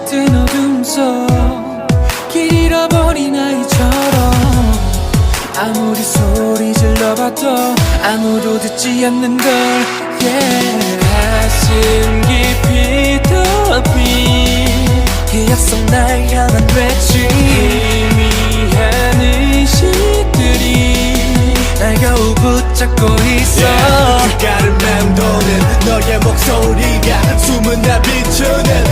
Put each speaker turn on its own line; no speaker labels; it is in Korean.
짙은 어둠 속 길 잃어버린 아이처럼 아무리 소리 질러봐도 아무도 듣지 않는 걸 가슴 깊이 덮인 기억 속 날 향한 외침 희미한 의식들이 날 겨우 붙잡고 있어
빛깔을 맴도는 너의 목소리가 숨은 날 비추는